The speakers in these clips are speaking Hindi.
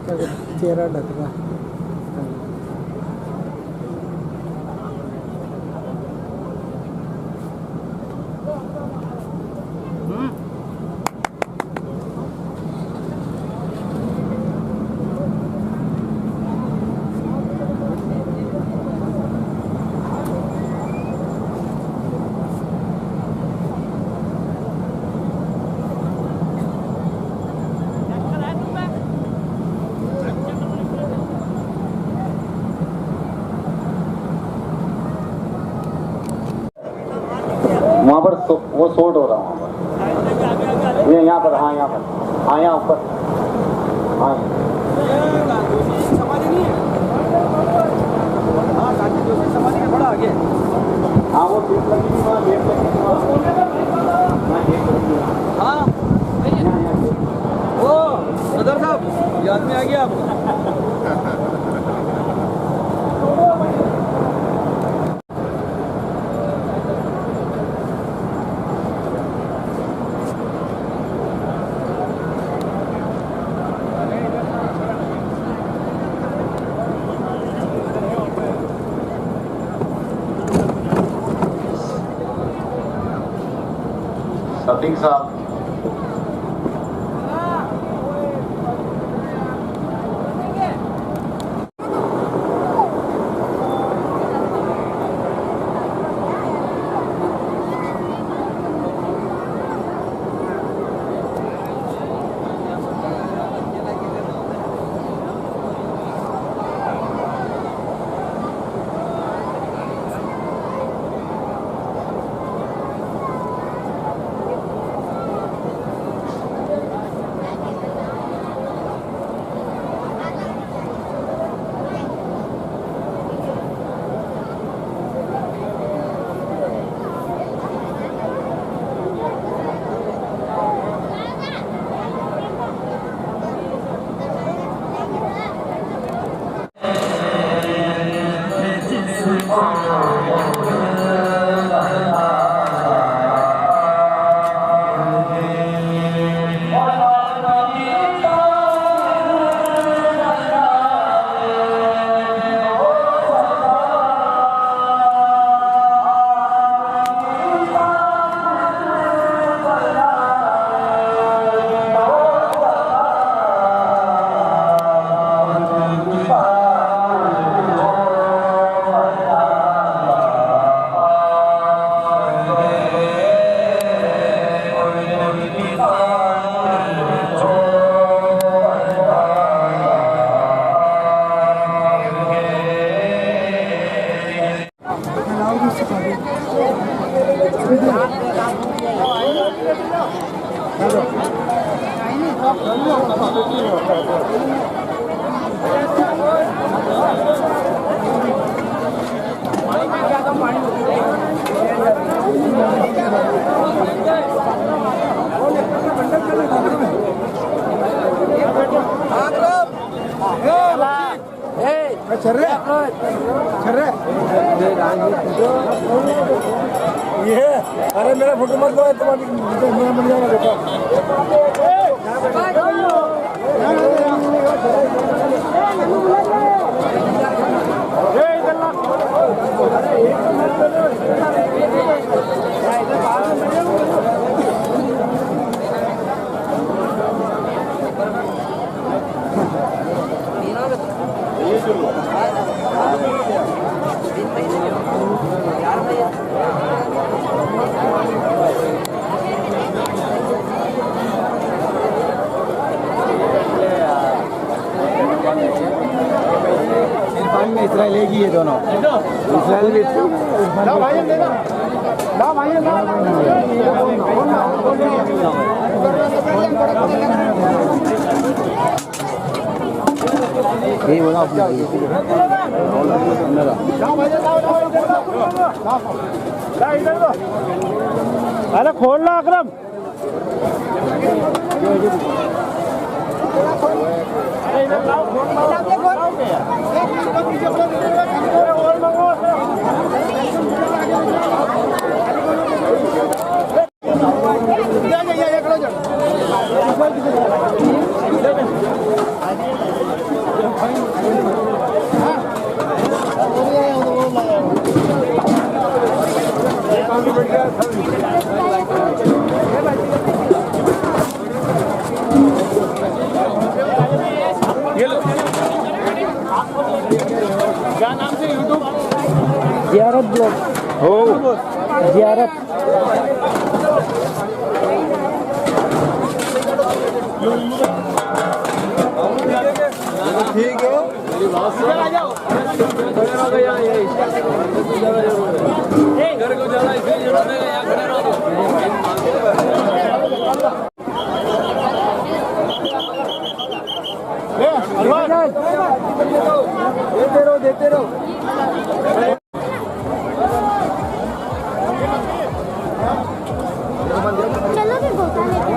चेहरा ढक रहा। वहाँ पर वो शॉर्ट हो रहा है वहाँ पर, ये यहाँ पर, हाँ यहाँ पर, हाँ यहाँ ऊपर, हाँ समाधि नहीं है। हाँ समाधि है, बड़ा आगे। हाँ वो गेट लगी थी वहाँ, गेट लगी थी वहाँ। हाँ ओ सदर साहब याद में आ गया आपको। सतीक साहब, ये अरे मेरा फोटो मत लो, तुम्हारा बन जाएगा बेटा। इसराइल लेगी ये दोनों, इसराइल भी यही बोला अरे खोल ला अकरम। क्या नाम से यूट्यूब? जियारत ब्लॉग। हो जियारत। ठीक है। देते रहो। चलो फिर बोतल लेके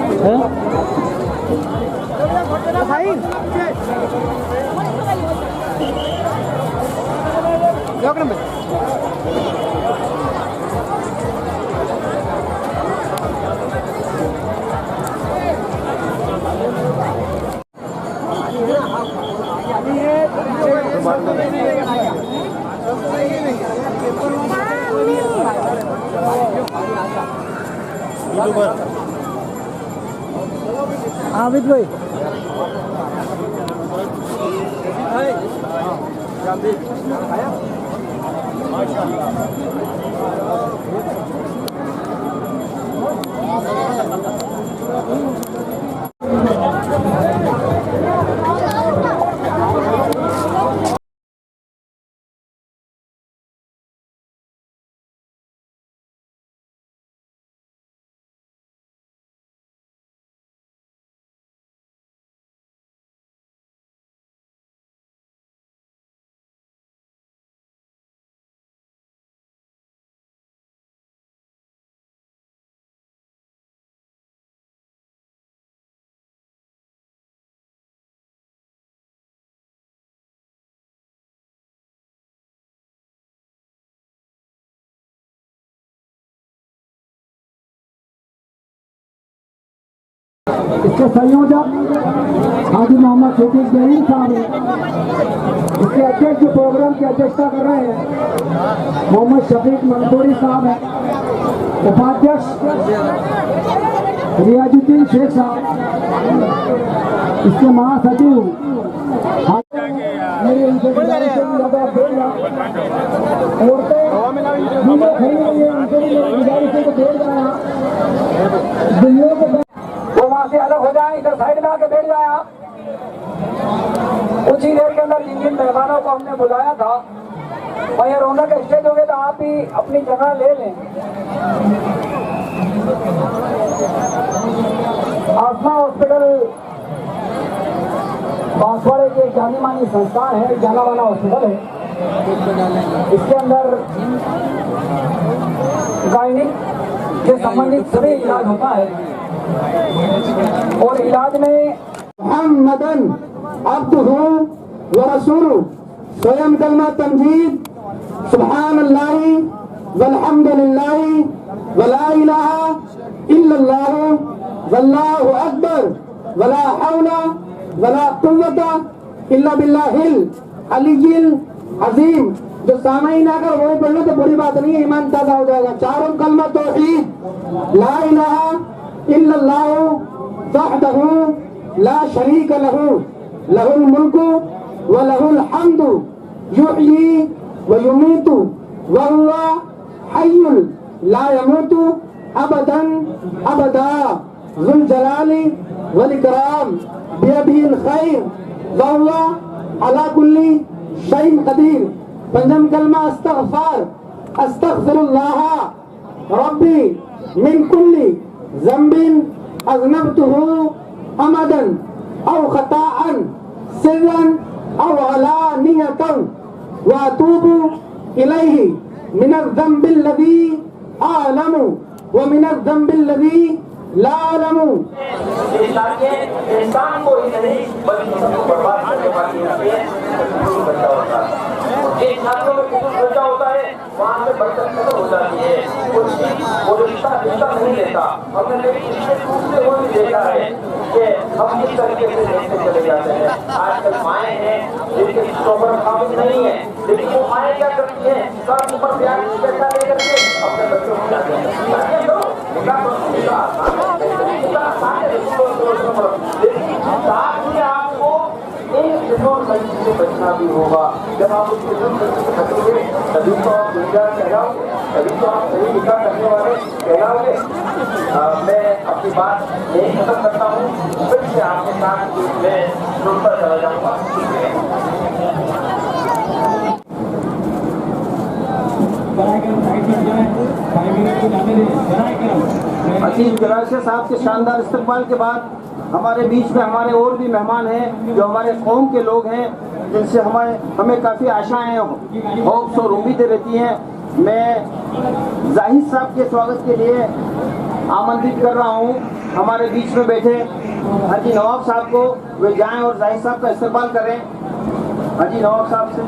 आबिद भाई इसके संयोजक हाजी मोहम्मद शफीक जहीर साहब हैं। इसके अध्यक्ष जो प्रोग्राम की अध्यक्षता कर रहे हैं मोहम्मद शफीक मंसूरी साहब हैं। उपाध्यक्ष रियाजुद्दीन शेख साहब। इसके महासचिव मेरे उनसे औरतें खड़ी हुई है, उनसे भी मेरी गुजारिश है कि बैठ जाए। दिल्लियों के वो वहां से अलग हो जाए, इधर साइड में आके बैठ जाए आप। कुछ ही देर के अंदर जिन जिन मेहमानों को हमने बुलाया था वहीं रौनक स्टेज हो गए, तो आप भी अपनी जगह ले लें। आसमा हॉस्पिटल बांसवाड़े की एक जानी मानी संस्थान है, जाना माना हॉस्पिटल है। इसके अंदर गायनिक के संबंधित सभी इलाज होता है और इलाज में मोहम्मदन अब्दुहु व रसूलुहु स्वयं कलमा तमजीद सुब्हानल्लाहि वल्हम्दुलिल्लाहि वला इलाहा इल्लल्लाह वल्लाहु अकबर वला हौला वला कुव्वता इल्ला बिल्लाहिल अलीय्यिल अजीम। जो सामईन अगर वो पढ़ लो तो बुरी बात नहीं है, ईमान ताज़ा हो जाएगा। चारों कलमा तौहीद ला इलाहा इल्लल्लाह वहदहु ला शरीक लहु लहुल मुल्कु व लहुल हम्दु युहयी व युमीतु व हुवा हय्युल ला यमूतु अबदन अबदा ज़ुल जलाली वल इकराम बियदिल खैर व हुवा अला कुल्ली शैइन कदीर। पंजम कलमा अस्तगफार अस्तगफिरुल्लाह रब्बी मिन कुल्ली ज़ंबिन अज़नबतुहु अमदन औ खताअन सिर्रन औ अलानियतन व अतूबु इलैहि मिनज़ ज़ंबिल लज़ी आलमु व मिनज़ ज़ंबिल लज़ी ला आलमु। इंसान को ही नहीं बल्कि सबको बर्बाद करने वाली होती है। जिस छात्रों में कुछ बच्चा होता है वहाँ से बरकत खत्म हो जाती है। वो रिश्ता नहीं लेता। हमने रिश्ते टूटते हुए भी देखा है कि हम किस तरीके से देखते चले जाते हैं। आजकल माएँ हैं जिनके रिश्तों पर काबू नहीं है, लेकिन वो माएँ क्या करती हैं, सर ऊपर प्यार की चर्चा लेकर के अपने बच्चों को रखना भी होगा। जब आप उसके रखोगे तभी तो आप जिम्मेदार कहलाओगे, तभी तो आप सही दिशा करने वाले कहलाओगे। मैं अपनी बात यही खत्म करता हूँ, फिर से आपके साथ में जुड़ता चला जाऊँगा। अजीज गरासिया साहब के शानदार इस्तकबाल के बाद हमारे बीच में हमारे और भी मेहमान हैं जो हमारे कौम के लोग हैं, जिनसे हमें काफ़ी आशाएं, होप्स और उम्मीदें रहती हैं। मैं जाहिद साहब के स्वागत के लिए आमंत्रित कर रहा हूं हमारे बीच में बैठे हाजी नवाब साहब को। वे जाएं और जाहिद साहब का इस्तकबाल करें। हाजी नवाब साहब से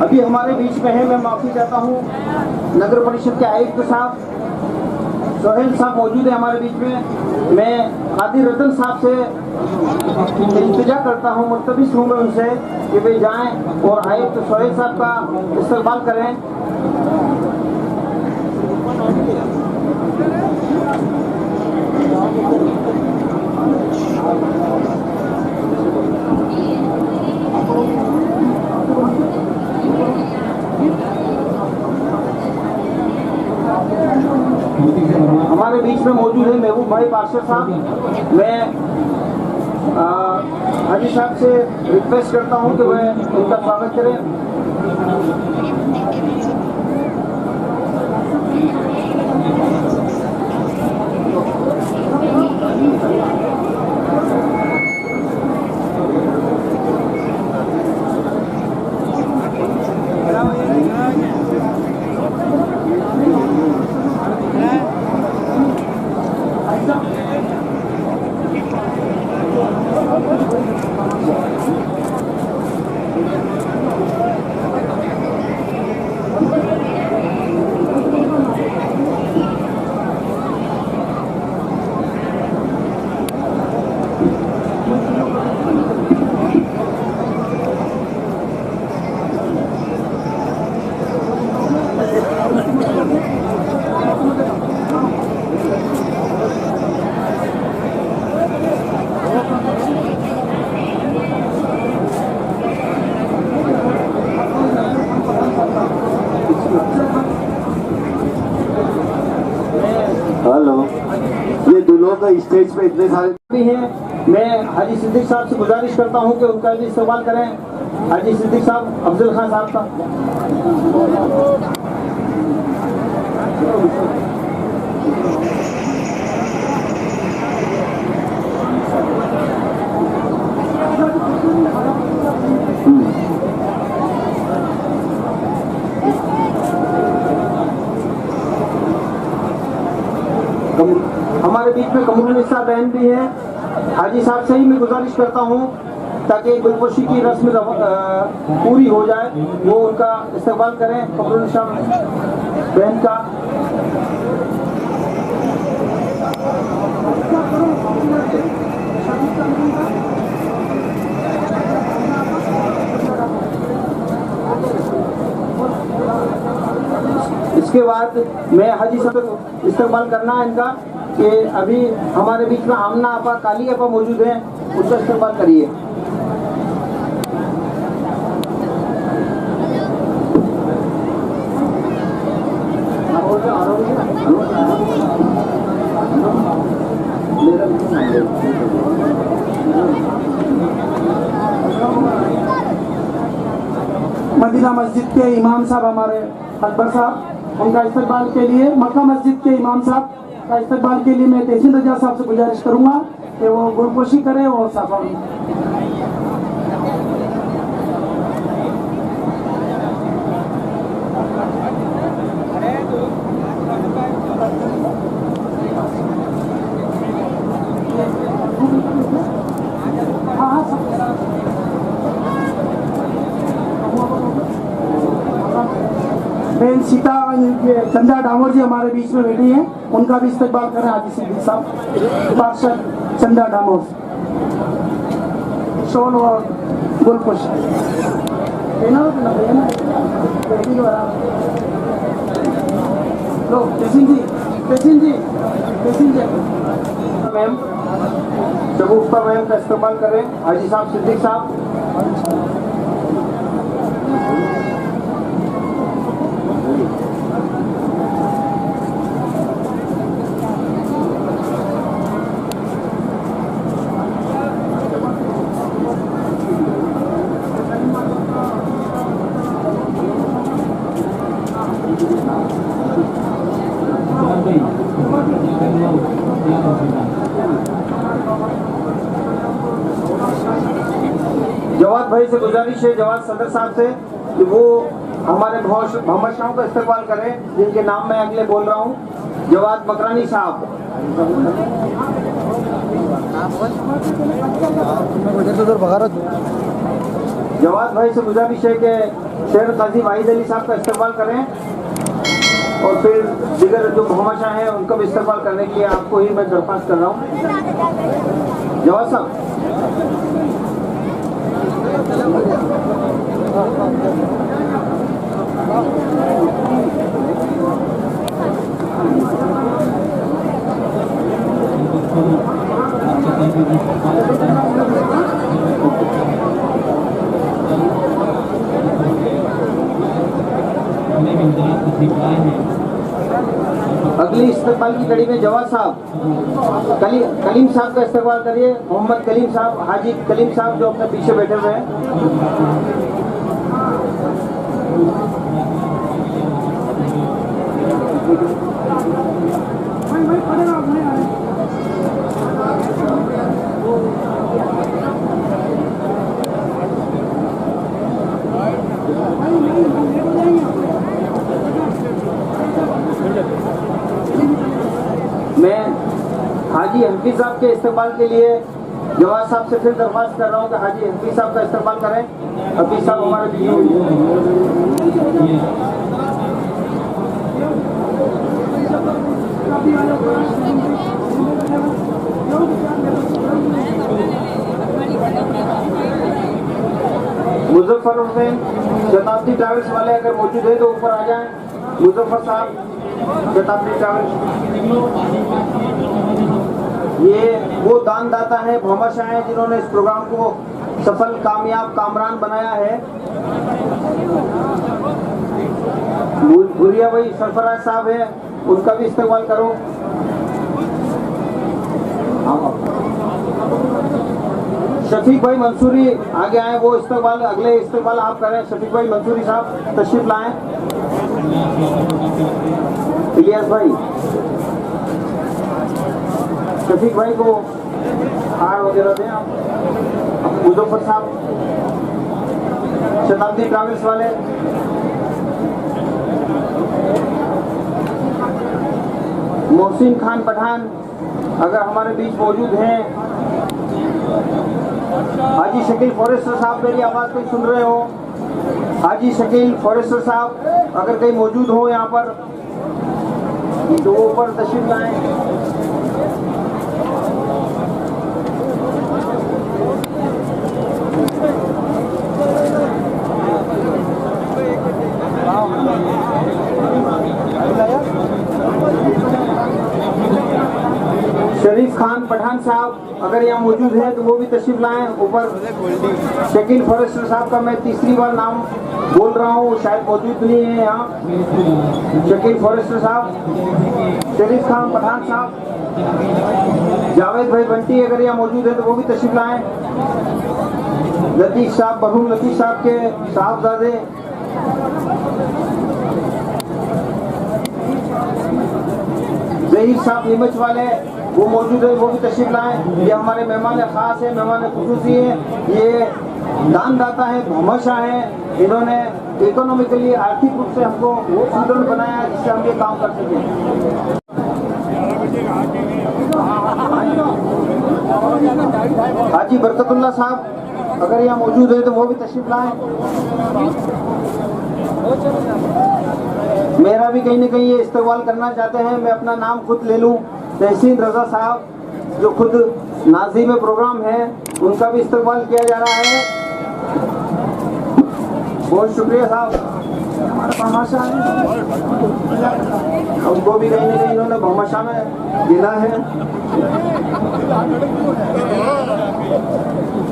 अभी हमारे बीच में है, मैं माफी चाहता हूँ, नगर परिषद के आयुक्त साहब सोहेल साहब मौजूद है हमारे बीच में। मैं कादिर रतन साहब से इल्तिजा करता हूँ, मुल्तबिस हूँ मैं उनसे कि वे जाएं और आयुक्त सोहेल साहब का इस्तकबाल करें। हमारे बीच में मौजूद है महबूब भाई पार्षद साहब। मैं हाजी साहब से रिक्वेस्ट करता हूं कि वह उनका स्वागत करें। हेलो, ये दूल्हों का स्टेज पे इतने सारे भी हैं। मैं हाजी सिद्दीक साहब से गुजारिश करता हूं कि उनका भी इस्तेमाल करें। हाजी सिद्दीक साहब, अफजल खान साहब का। हमारे बीच में कमरुन्निसा बहन भी है। हाजी साहब से ही मैं गुजारिश करता हूँ ताकि गुलपोशी की रस्म पूरी हो जाए, वो उनका इस्तेमाल करें कमरुन्निसा बहन का। इसके बाद मैं हाजी साहब इस्तेमाल करना है इनका कि अभी हमारे बीच में आमना आपा, काली आपा मौजूद हैं, उनका इस्तेमाल करिए। मदीना मस्जिद के इमाम साहब हमारे अकबर साहब, उनका इस्तकबाल के लिए मक्का मस्जिद के इमाम साहब का इस्तकबाल के लिए मैं तहसील रजा साहब से गुजारिश करूंगा कि वो गुलपोशी करें और साफा सीता चंदा डामोर जी हमारे बीच में बैठी हैं, उनका भी इस्तेमाल करें। हाजी सिद्दीक साहब, पार्षद चंदा डामोर, शोन और गुलकुश मैम शगुफ्ता मैम का इस्तेमाल करें। हाजी साहब, सिद्दीक साहब, जवाद भाई से गुजारिश है, जवाद सदर साहब से, कि वो हमारे मोहम्मद शाह का इस्तेमाल करें, जिनके नाम मैं अगले बोल रहा हूँ। जवाद मकरानी साहब, जवाद भाई से गुजारिश है कि शेर काजी वाहिद अली साहब का इस्तेमाल करें, और फिर दिगर जो मोहम्मद शाह हैं उनका भी इस्तेमाल करने के लिए आपको ही मैं दरख्वास्त कर रहा हूँ। जवाद साहब, अगली इस्तेमाल की कड़ी में जवाद साहब, कलीम साहब का इस्तेमाल करिए। मोहम्मद कलीम साहब, हाजी कलीम साहब जो अपने पीछे बैठे हुए हैं। मैं हाजी हनफी साहब के इस्तेमाल के लिए जवाद साहब से फिर दरख्वास्त कर रहा हूँ कि हाजी हनफी साहब का इस्तेमाल करें। हनफी साहब हमारे बीच मुजफ्फर हुसैन शताब्दी ट्रैवल्स वाले अगर मौजूद है तो ऊपर आ जाएं। मुजफ्फर साहब, शताब्दी ट्रैवल्स, ये वो दानदाता है, मोहम्मद शाह हैं, जिन्होंने इस प्रोग्राम को सफल, कामयाब, कामरान बनाया है। भूरिया भाई सरफराज साहब है, उनका भी इस्तेमाल करो। शफीक भाई मंसूरी आगे आए, वो इस्तेमाल, अगले इस्तेमाल आप करें। शफीक भाई मंसूरी साहब तशरीफ लाएं। इलियास भाई, शफीक भाई को हार वगैरह दें आप। मुजफ्फर साहब, शताब्दी ट्रैवल्स वाले, मोहसिन खान पठान अगर हमारे बीच मौजूद हैं। हाजी शकील फॉरेस्टर साहब, मेरी आवाज़ कोई सुन रहे हो? हाजी शकील फॉरेस्टर साहब अगर कहीं मौजूद हो यहाँ पर तो ऊपर तशरीफ लाएं। शरीफ खान पठान साहब अगर यहाँ मौजूद है तो वो भी तशरीफ लाएं ऊपर। शकील फॉरेस्टर साहब का मैं तीसरी बार नाम बोल रहा हूँ, शायद मौजूद नहीं है यहाँ। शकील फॉरेस्टर साहब, शरीफ खान पठान साहब, जावेद भाई बंटी अगर यहाँ मौजूद है तो वो भी तशरीफ लाएं। लतीफ साहब, मरहूम लतीफ साहब के साहबजादे, जहीर साहब नीमच वाले वो मौजूद है, वो भी तशरीफ लाएं। ये हमारे मेहमान खास है, मेहमान खुसूसी है, ये दानदाता है, मोहम्मद शाह हैं। इन्होंने इकोनॉमिकली, आर्थिक रूप से हमको सुदृढ़ बनाया जिससे हम ये काम कर सकें। हाजी बरकतुल्लाह साहब अगर यहाँ मौजूद है तो वो भी तशरीफ लाएं। मेरा भी कहीं ना कहीं ये इस्तेमाल करना चाहते हैं, मैं अपना नाम खुद ले लूँ। तहसीन रजा साहब जो खुद नाजी में प्रोग्राम है, उनका भी इस्तेमाल किया जा रहा है। बहुत शुक्रिया साहब, हमारा भामाशाह है, उनको भी कहीं ना कहीं इन्होंने भामाशाह में गिना है।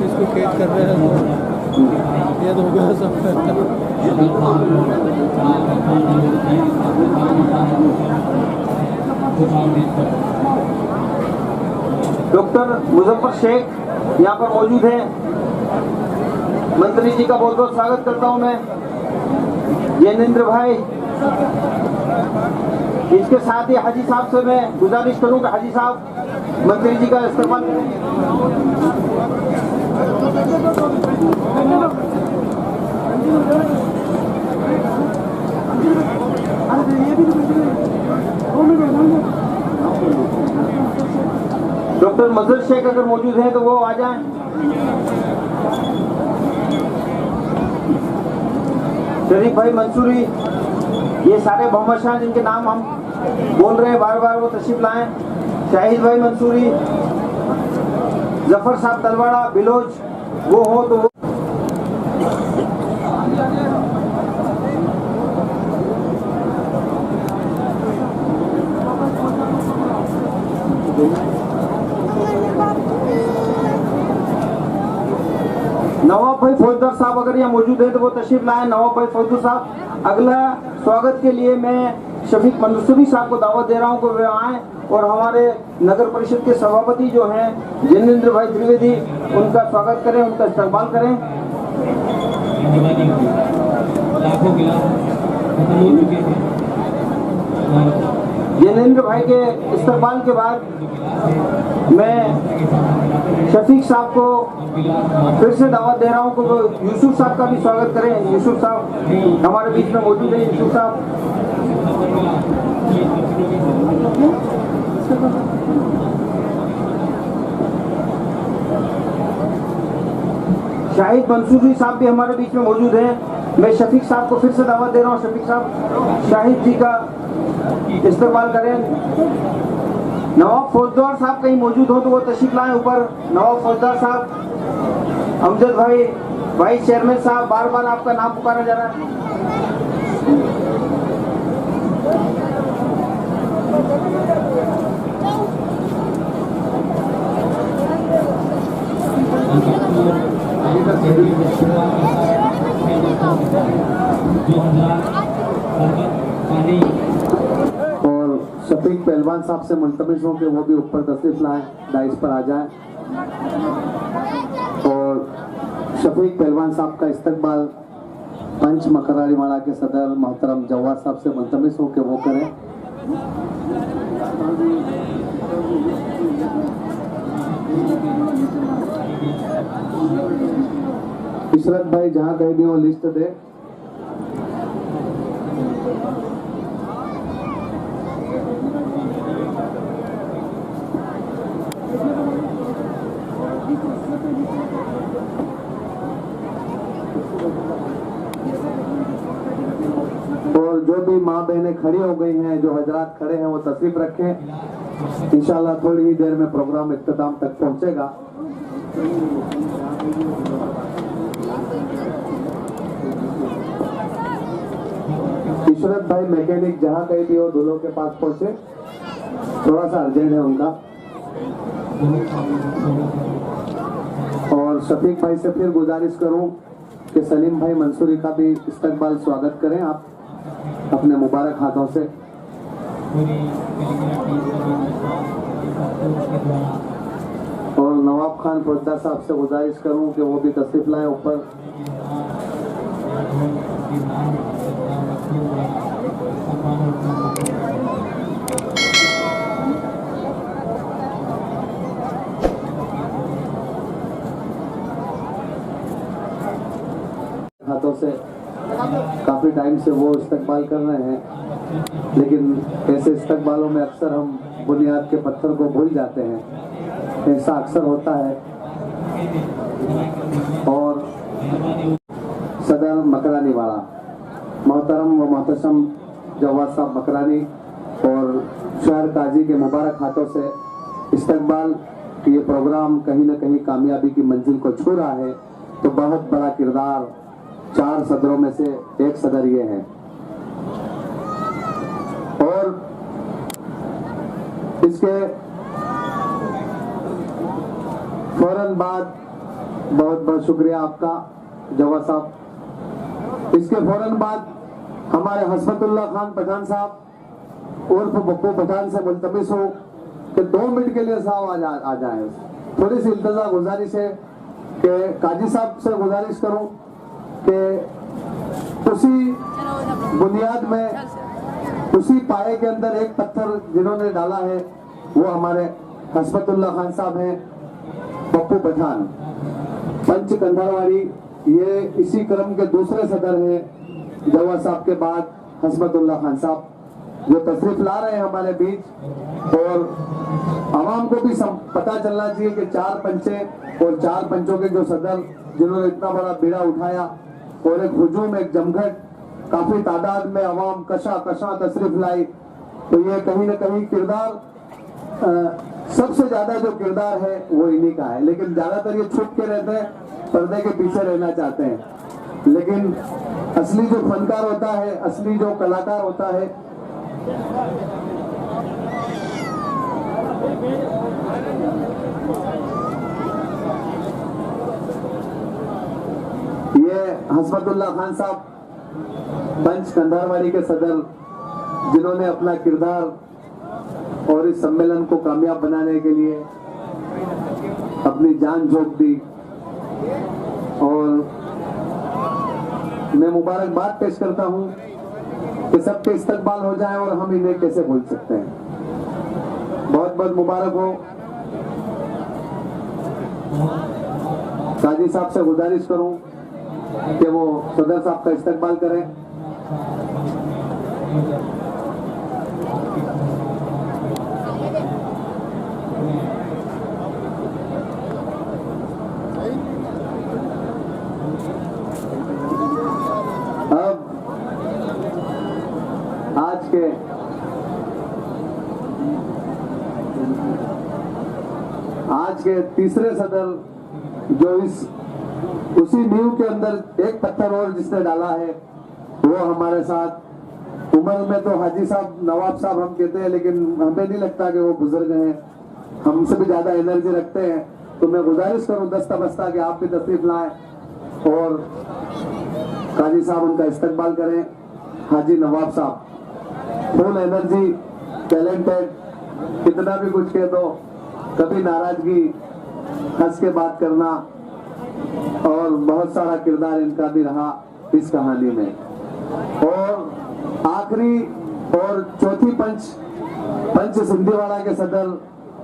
इसको कैद कर रहे हैं, कैद हो गया सब। डॉक्टर मुजफ्फर शेख यहाँ पर मौजूद हैं। मंत्री जी का बहुत बहुत स्वागत करता हूँ मैं। जैनेंद्र भाई, इसके साथ ही हाजी साहब से मैं गुजारिश करूँ कि हाजी साहब मंत्री जी का इस्तेमाल करें। डॉक्टर मजहर शेख अगर मौजूद हैं तो वो आ जाएं। शरीफ भाई मंसूरी, ये सारे भामाशाह जिनके नाम हम बोल रहे हैं बार बार, वो तशरीफ लाएं। शाहिद भाई मंसूरी, जफर साहब तलवाड़ा, बिलोच, वो हो तो वो। नवाब भाई फौजदार साहब अगर यहाँ मौजूद है तो वो तशरीफ लाएं। नवाब भाई फौजदार साहब, अगला स्वागत के लिए मैं शफीक मंसूरी साहब को दावत दे रहा हूँ कि वे आएँ और हमारे नगर परिषद के सभापति जो हैं जैनेंद्र भाई त्रिवेदी, उनका स्वागत करें, उनका इस्तेमाल करें। जैनेंद्र भाई के इस्तेमाल के बाद मैं शफीक साहब को फिर से दावत दे रहा हूँ कि वो यूसुफ साहब का भी स्वागत करें। यूसुफ साहब हमारे बीच में मौजूद है। यूसुफ साहब, शाहिद मंसूरी साहब भी हमारे बीच में मौजूद हैं। मैं शफीक साहब को फिर से दावत दे रहा हूँ। शफीक साहब शाहिद जी का इस्तेमाल करें। नवाब फौजदार साहब कहीं मौजूद हो तो वो तशरीफ लाएं ऊपर। नवाब फौजदार साहब, अमजद भाई, वाइस चेयरमैन साहब, बार बार आपका नाम पुकारा जा रहा है। और शफीक पहलवान साहब से मुल्तमिस हो के वो भी ऊपर तशरीफ लाएं, डाइस पर आ जाएं। और शफीक पहलवान साहब का इस्तकबाल पंच मकरारी माला के सदर मोहतरम जवाद साहब से मुल्तमिस हो के वो करें। इशरत भाई जहाँ कहीं भी वो लिस्ट दे। और जो भी माँ बहनें खड़ी हो गई हैं, जो हजरात खड़े हैं, वो तशरीफ रखें। इंशाल्लाह थोड़ी ही देर में प्रोग्राम इख्तिताम तक पहुंचेगा। इशरत भाई मैकेनिक जहाँ कहीं भी हो दूल्हों के पास पहुंचे, थोड़ा सा अर्जेंट है उनका। और शफीक भाई से फिर गुजारिश करूं कि सलीम भाई मंसूरी का भी इस्तकबाल स्वागत करें आप अपने मुबारक हाथों से। और नवाब खान फौजदार साहब से गुजारिश करूं कि वो भी तशरीफ लाएं ऊपर। हाथों से काफी टाइम से वो इस्तकबाल कर रहे हैं, लेकिन ऐसे इस्तकबालों में अक्सर हम बुनियाद के पत्थर को भूल जाते हैं। ऐसा अक्सर होता है। सदर मकरानी वाला मोहतरम व मोहतरम जवाद साहब मकरानी और शहर काजी के मुबारक हाथों से इस्तकबाल ये प्रोग्राम कहीं न कहीं कामयाबी की मंजिल को छू रहा है। तो बहुत बड़ा किरदार 4 सदरों में से एक सदर ये है। और इसके फौरन बाद बहुत बहुत शुक्रिया आपका जवाद साहब। इसके फौरन बाद हमारे हसबतुल्लाह खान पठान साहब उर्फ बप्पू पठान से मुल्तमिस हो कि 2 मिनट के लिए साहब आ जाए। थोड़ी सी इल्तजा गुजारिश है कि काजी साहब से गुजारिश करूं कि उसी बुनियाद में उसी पाए के अंदर एक पत्थर जिन्होंने डाला है वो हमारे हसबतुल्लाह खान साहब हैं, बप्पू पठान पंच कंधारवाड़ी। ये इसी क्रम के दूसरे सदर हैं जवाद साहब के बाद हसबतुल्लाह खान साहब जो तशरीफ ला रहे हैं हमारे बीच। और आवाम को भी पता चलना चाहिए कि 4 पंचे और 4 पंचों के जो सदर जिन्होंने इतना बड़ा बीड़ा उठाया और एक हुजूम एक जमघट काफी तादाद में आवाम कशा तशरीफ लाई। तो ये कहीं न कहीं किरदार सबसे ज्यादा जो किरदार है वो इन्हीं का है। लेकिन ज्यादातर ये छुप के रहते हैं, पर्दे के पीछे रहना चाहते हैं। लेकिन असली जो फनकार होता है, असली जो कलाकार होता है, ये हसबतुल्लाह खान साहब पंच कंधारवाड़ी के सदर जिन्होंने अपना किरदार और इस सम्मेलन को कामयाब बनाने के लिए अपनी जान झोंक दी। और मैं मुबारकबाद पेश करता हूं कि सबके इस्तकबाल हो जाए और हम इन्हें कैसे भूल सकते हैं। बहुत बहुत मुबारक हो। काजी साहब से गुजारिश करूं कि वो सदर साहब का इस्तकबाल करें। अब आज के तीसरे सदर जो उसी नींव के अंदर एक पत्थर और जिसने डाला है वो हमारे साथ उम्र में तो हाजी साहब नवाब साहब हम कहते हैं, लेकिन हमें नहीं लगता कि वो बुजुर्ग हैं, हमसे भी ज्यादा एनर्जी रखते हैं। तो मैं गुजारिश करूं दस्ता बस्ता कि आप भी तशरीफ लाएं और काजी साहब उनका इस्तकबाल करें। हाजी नवाब साहब फुल एनर्जी, टैलेंटेड, कितना भी कुछ कह दो, कभी नाराजगी, हंस के बात करना, और बहुत सारा किरदार इनका भी रहा इस कहानी में। और आखिरी और चौथी पंच सिंधीवाड़ा के सदर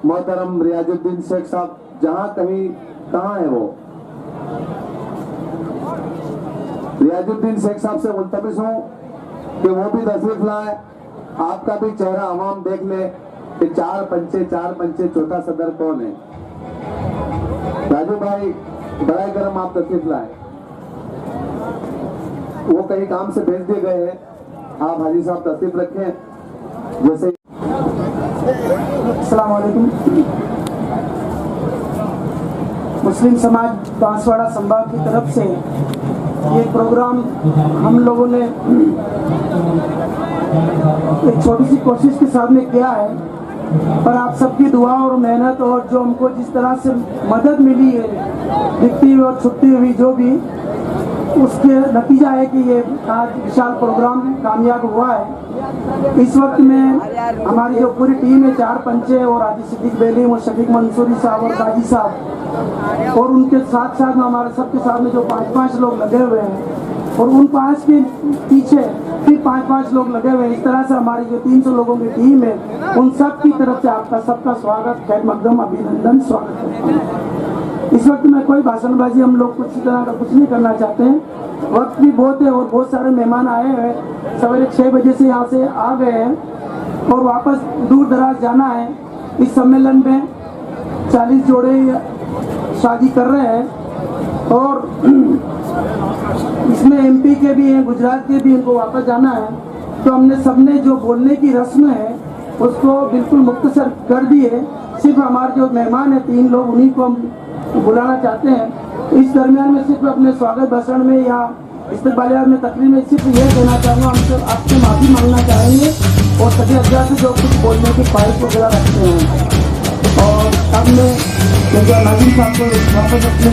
मोहतरम रियाजुद्दीन शेख साहब, कहाँ है वो? रियाजुद्दीन शेख साहब से मुल्तमिस हूं कि वो भी तशरीफ लाए, आपका भी चेहरा आवाम देख ले कि 4 पंचे चौथा सदर कौन है। राजू भाई बड़ाई करम आप तशरीफ लाए, वो कहीं काम से भेज दिए गए हैं, आप हाजी साहब तशरीफ रखें। जैसे अस्सलाम वालेकुम। मुस्लिम समाज बांसवाड़ा संभाग की तरफ से ये प्रोग्राम हम लोगों ने एक छोटी सी कोशिश के साथ में किया है, पर आप सबकी दुआ और मेहनत और जो हमको जिस तरह से मदद मिली है दिखती हुई और छुपती हुई जो भी, उसके नतीजा है कि ये आज विशाल प्रोग्राम कामयाब हुआ है। इस वक्त में हमारी जो पूरी टीम है, 4 पंचे और हाजी सिद्दीक बेली और शफीक मंसूरी साहब और काजी साहब, और उनके साथ साथ में हमारे सबके साथ में जो 5-5 लोग लगे हुए हैं, और उन 5 के पीछे फिर 5-5 लोग लगे हुए हैं। इस तरह से हमारी जो 300 लोगों की टीम है, उन सब की तरफ से आपका सबका स्वागत, खैर मकदम, अभिनंदन, स्वागत करता हूँ। इस वक्त में कोई भाषणबाजी हम लोग कुछ तरह का कुछ नहीं करना चाहते हैं। वक्त भी बहुत है और बहुत सारे मेहमान आए हैं, सवेरे 6 बजे से यहाँ से आ गए हैं और वापस दूर दराज जाना है। इस सम्मेलन में 40 जोड़े शादी कर रहे हैं और इसमें एमपी के भी हैं, गुजरात के भी, इनको वापस जाना है। तो हमने सबने जो बोलने की रस्म है उसको बिल्कुल मुख्तसर कर दिए। सिर्फ हमारे जो मेहमान हैं 3 लोग, उन्हीं को हम बुलाना चाहते हैं। तो इस दरमियान में सिर्फ अपने स्वागत भाषण में या इस्तकबालियात में तकरीर में सिर्फ ये कहना चाहूँगा, हम सब आपसे माफ़ी मांगना चाहेंगे और सभी अज्जा से जो कुछ बोलने की ख्वाहिश वगैरह रखते हैं। और अब मैं नाज़िम साहब को वापस अपने